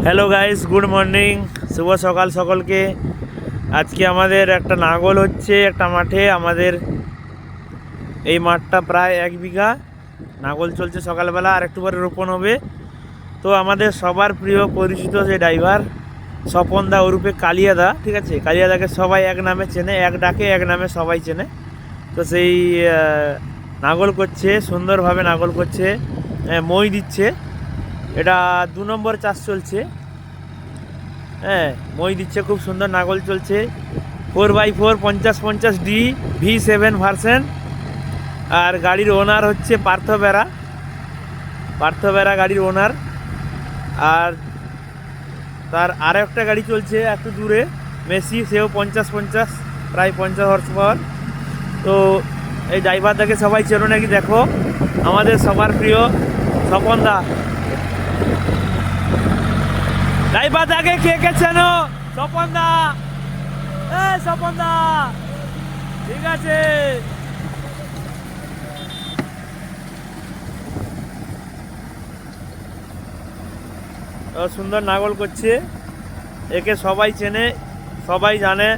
Hello guys, good morning, শুভ সকাল সকলকে। আজকে আমাদের একটা নাগল হচ্ছে একটা মাঠে। আমাদের এই মাঠটা প্রায় 1 বিঘা নাগল চলছে সকালবেলা, আর একটু পরে রোপণ হবে। তো আমাদের সবার প্রিয় পরিচিত যে ড্রাইভার স্বপন দা ওরূপে কালিয়াদা, ঠিক আছে, কালিয়াদাকে সবাই এক নামে চেনে, এক ডাকে এক নামে সবাই চেনে। তো সেই নাগল করছে, সুন্দরভাবে নাগল করছে, মই দিচ্ছে। এটা 2 নম্বর চাষ চলছে। হ্যাঁ, মই দিচ্ছে, খুব সুন্দর নাগল চলছে। 4x4 50-50D V7 version. আর গাড়ির ওনার হচ্ছে পার্থ বেরা গাড়ির ওনার। আর তার আরও একটা গাড়ি চলছে একটু দূরে, মেসি, সেও 50-50, প্রায় 50 হর্স পাওয়ার। তো এই ড্রাইভারটাকে সবাই চেনো নাকি দেখো, আমাদের সবার প্রিয় স্বপন দা। ড্রাইভারটাকে কে কে চেনো? স্বপন দা, স্বপন দা, ঠিক আছে। সুন্দর নাগল করছে, একে সবাই চেনে, সবাই জানে।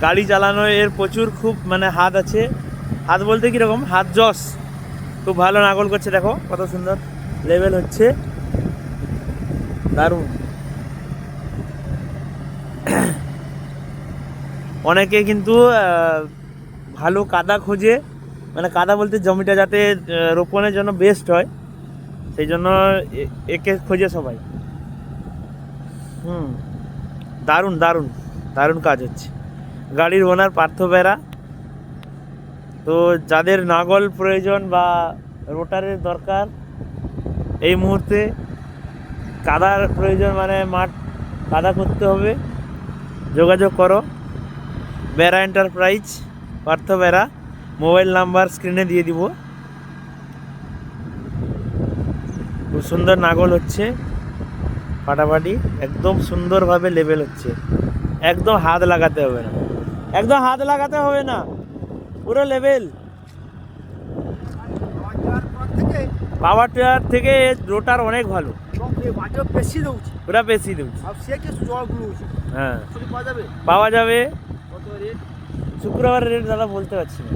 গাড়ি চালানো এর প্রচুর খুব হাত আছে। হাত বলতে কীরকম, হাত জস, খুব ভালো নাগল করছে। দেখো কত সুন্দর লেভেল হচ্ছে, দারুণ। অনেকে কিন্তু ভালো কাদা খোঁজে, কাদা বলতে জমিটা যাতে রোপণের জন্য বেস্ট হয়, সেই জন্য একে খোঁজে সবাই। দারুণ দারুণ দারুণ কাজ হচ্ছে। গাড়ির ওনার পার্থ বেরা। তো যাদের নাগল প্রয়োজন বা রোটারের দরকার, এই মুহূর্তে কাদার প্রয়োজন, মাঠ কাদা করতে হবে, যোগাযোগ করো। Bera enterprise, Partha Bera. Mobile number স্ক্রিনে দিয়ে দিব। খুব সুন্দর নাগল হচ্ছে, ফাটাফাটি, একদম সুন্দরভাবে লেভেল হচ্ছে। একদম হাত লাগাতে হবে না, একদম হাত লাগাতে হবে না, পুরো লেভেল। পাওয়ার টিলার থেকে রোটার অনেক ভালো, ওরা বেশি দেଉଛି। হ্যাঁ, পাওয়া যাবে। শুক্রবার রেট দাদা বলতে পারছি না।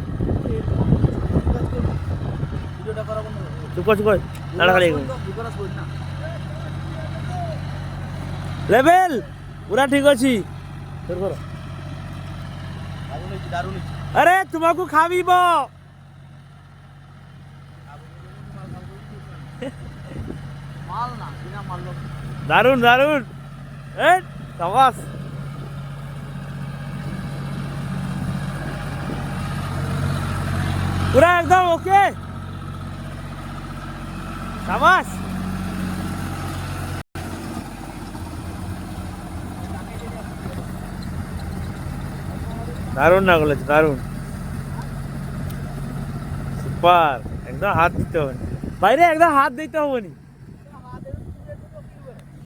লেভেল পুরা ঠিক ଅଛି। আরে তোমাকে খাবিব, দারুন দারুন, সাবাস। পুরা একদম ওকে, সাবাস। দারুণ নাগল আছে, দারুণ, সুপার। একদম হাত দিতে হবে বাইরে, একদম হাত দিতে হবে নি।